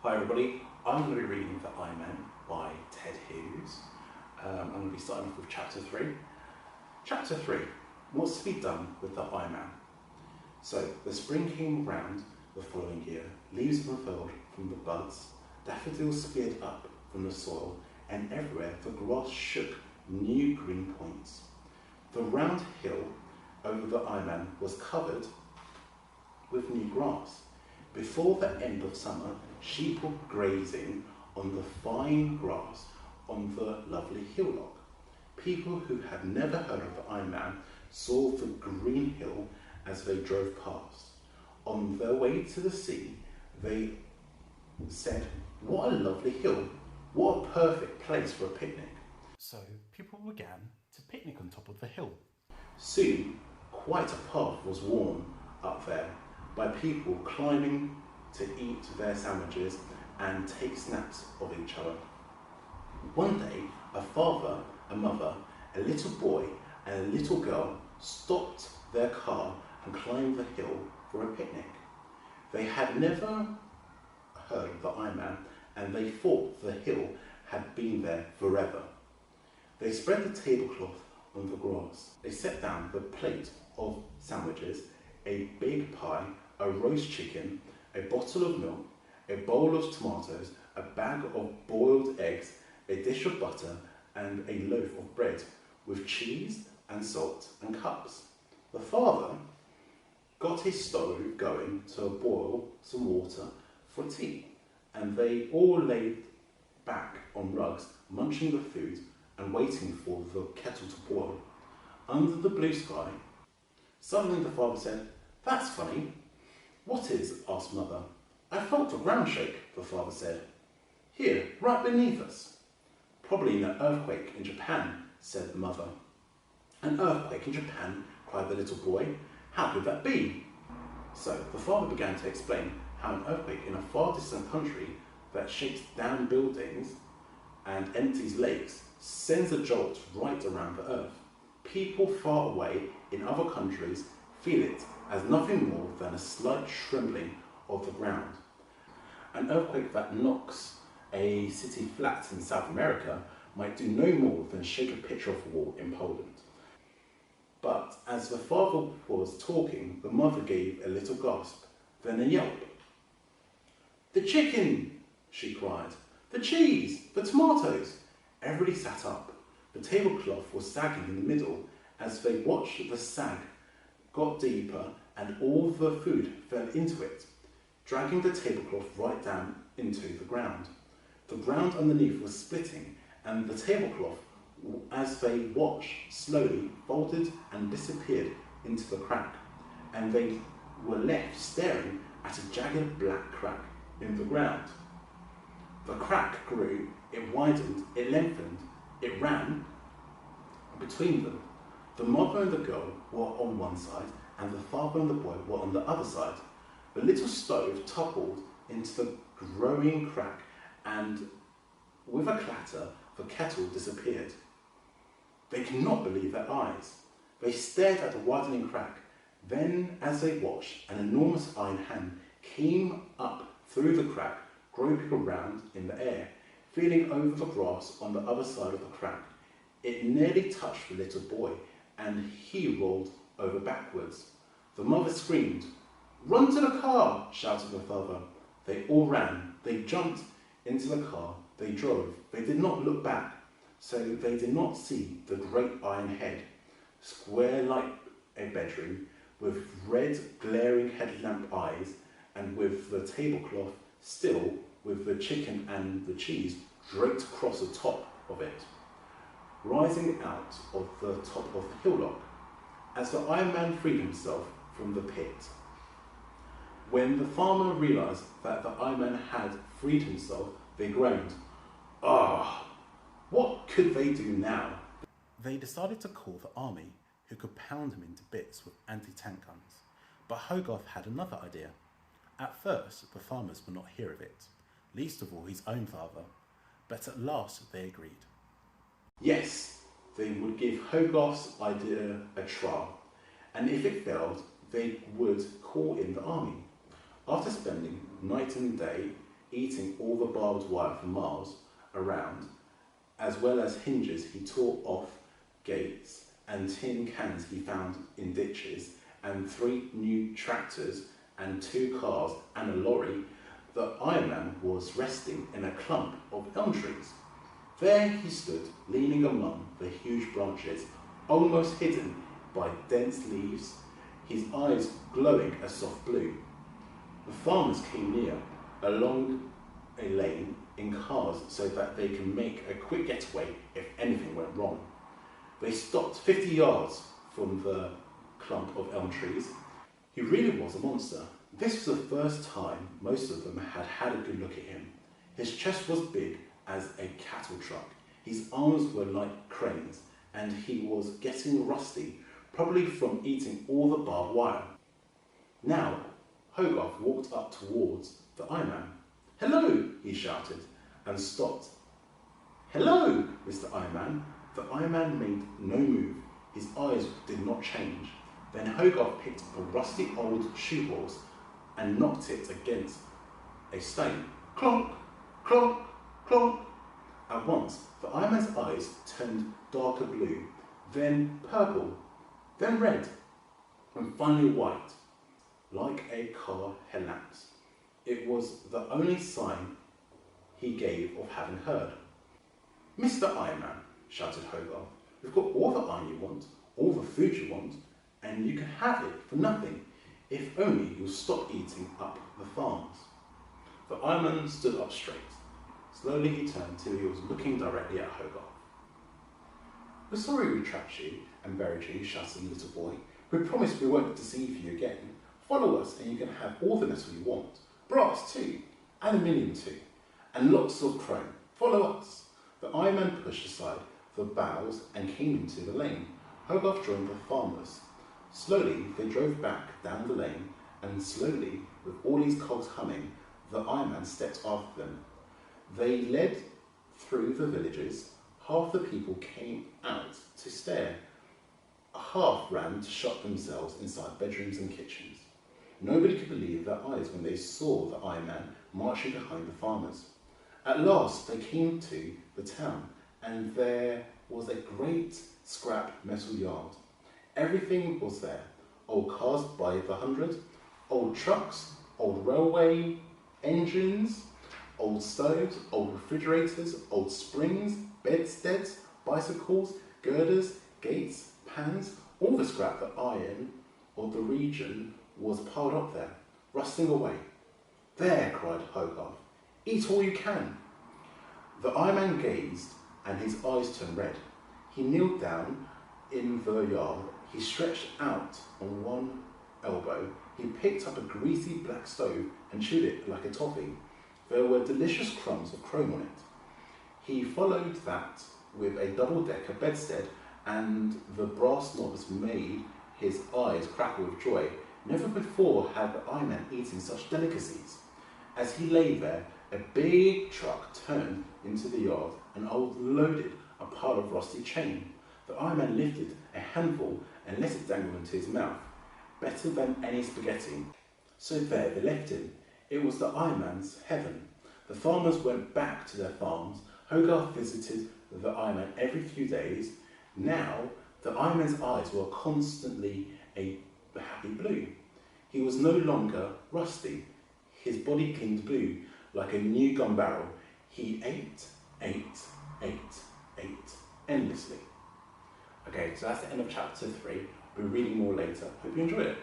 Hi everybody, I'm going to be reading The I-Man by Ted Hughes. I'm going to be starting off with Chapter 3. Chapter 3, what's to be done with the I-Man? So, the spring came round the following year, leaves unfurled from the buds, daffodils speared up from the soil, and everywhere the grass shook new green points. The round hill over the I-Man was covered with new grass. Before the end of summer, sheep were grazing on the fine grass on the lovely hillock. People who had never heard of the I-Man saw the green hill as they drove past. On their way to the sea, they said, "What a lovely hill! What a perfect place for a picnic." So people began to picnic on top of the hill. Soon, quite a path was worn up there by people climbing to eat their sandwiches and take snaps of each other. One day, a father, a mother, a little boy, and a little girl stopped their car and climbed the hill for a picnic. They had never heard of the I-Man, and they thought the hill had been there forever. They spread the tablecloth on the grass. They set down the plate of sandwiches, a big pie, a roast chicken, a bottle of milk, a bowl of tomatoes, a bag of boiled eggs, a dish of butter, and a loaf of bread with cheese and salt and cups. The father got his stove going to boil some water for tea, and they all lay back on rugs, munching the food and waiting for the kettle to boil. Under the blue sky, suddenly the father said, "That's funny." "What is?" asked Mother. "I felt the ground shake," the father said. "Here, right beneath us." "Probably an earthquake in Japan," said the mother. "An earthquake in Japan?" cried the little boy. "How could that be?" So the father began to explain how an earthquake in a far distant country that shakes down buildings and empties lakes sends a jolt right around the earth. People far away in other countries feel it as nothing more than a slight trembling of the ground. An earthquake that knocks a city flat in South America might do no more than shake a pitcher of war in Poland. But as the father was talking, the mother gave a little gasp, then a yelp. "The chicken!" she cried. "The cheese! The tomatoes!" Everybody sat up. The tablecloth was sagging in the middle. As they watched, the sag got deeper and all the food fell into it, dragging the tablecloth right down into the ground. The ground underneath was splitting, and the tablecloth, as they watched, slowly folded and disappeared into the crack, and they were left staring at a jagged black crack in the ground. The crack grew, it widened, it lengthened, it ran between them. The mother and the girl were on one side, and the father and the boy were on the other side. The little stove toppled into the growing crack, and with a clatter, the kettle disappeared. They could not believe their eyes. They stared at the widening crack. Then, as they watched, an enormous iron hand came up through the crack, groping around in the air, feeling over the grass on the other side of the crack. It nearly touched the little boy, and he rolled over backwards. The mother screamed. "Run to the car!" shouted the father. They all ran. They jumped into the car. They drove. They did not look back, so they did not see the great iron head, square like a bedroom, with red glaring headlamp eyes, and with the tablecloth still, with the chicken and the cheese draped across the top of it, rising out of the top of the hillock. As the Iron Man freed himself from the pit, when the farmer realised that the Iron Man had freed himself, they groaned, "Ah, what could they do now?" They decided to call the army, who could pound him into bits with anti-tank guns. But Hogarth had another idea. At first, the farmers would not hear of it, least of all his own father, but at last they agreed. Yes, they would give Hogarth's idea a trial, and if it failed, they would call in the army. After spending night and day eating all the barbed wire for miles around, as well as hinges he tore off gates and tin cans he found in ditches, and 3 new tractors and 2 cars and a lorry, the Iron Man was resting in a clump of elm trees. There he stood, leaning among the huge branches, almost hidden by dense leaves, his eyes glowing a soft blue. The farmers came near, along a lane in cars so that they can make a quick getaway if anything went wrong. They stopped 50 yards from the clump of elm trees. He really was a monster. This was the first time most of them had had a good look at him. His chest was big as a cattle truck. His arms were like cranes, and he was getting rusty, probably from eating all the barbed wire. Now, Hogarth walked up towards the Iron Man. "Hello," he shouted, and stopped. "Hello, Mr. Iron Man." The Iron Man made no move. His eyes did not change. Then Hogarth picked up a rusty old shoe horse and knocked it against a stone. Clonk, clonk, clonk. At once, the Iron Man's eyes turned darker blue, then purple, then red, and finally white, like a car headlamps. It was the only sign he gave of having heard. "Mr. Iron Man," shouted Hogarth, "we've got all the iron you want, all the food you want, and you can have it for nothing, if only you'll stop eating up the farms." The Iron Man stood up straight. Slowly he turned till he was looking directly at Hogarth. "We're sorry we trapped you and buried you," shouted the little boy. "We promised we won't deceive you again. Follow us and you can have all the metal you want. Brass too, aluminium too, and lots of chrome. Follow us." The Iron Man pushed aside the boughs and came into the lane. Hogarth joined the farmers. Slowly they drove back down the lane, and slowly, with all his cogs humming, the Iron Man stepped after them. They led through the villages. Half the people came out to stare. Half ran to shut themselves inside bedrooms and kitchens. Nobody could believe their eyes when they saw the Iron Man marching behind the farmers. At last they came to the town, and there was a great scrap metal yard. Everything was there. Old cars by the hundred, old trucks, old railway engines, old stoves, old refrigerators, old springs, bedsteads, bicycles, girders, gates, pans, all the scrap that iron of the region was piled up there, rusting away. "There," cried Hogarth, "eat all you can." The Iron Man gazed, and his eyes turned red. He kneeled down in the yard. He stretched out on one elbow. He picked up a greasy black stove and chewed it like a toffee. There were delicious crumbs of chrome on it. He followed that with a double-decker bedstead, and the brass knobs made his eyes crackle with joy. Never before had the Iron Man eaten such delicacies. As he lay there, a big truck turned into the yard and unloaded a pile of rusty chain. The Iron Man lifted a handful and let it dangle into his mouth. Better than any spaghetti. So there they left him. It was the Iron Man's heaven. The farmers went back to their farms. Hogarth visited the Iron Man every few days. Now, the Iron Man's eyes were constantly a happy blue. He was no longer rusty. His body gleamed blue like a new gun barrel. He ate endlessly. Okay, so that's the end of chapter 3. We're reading more later. Hope you enjoyed it.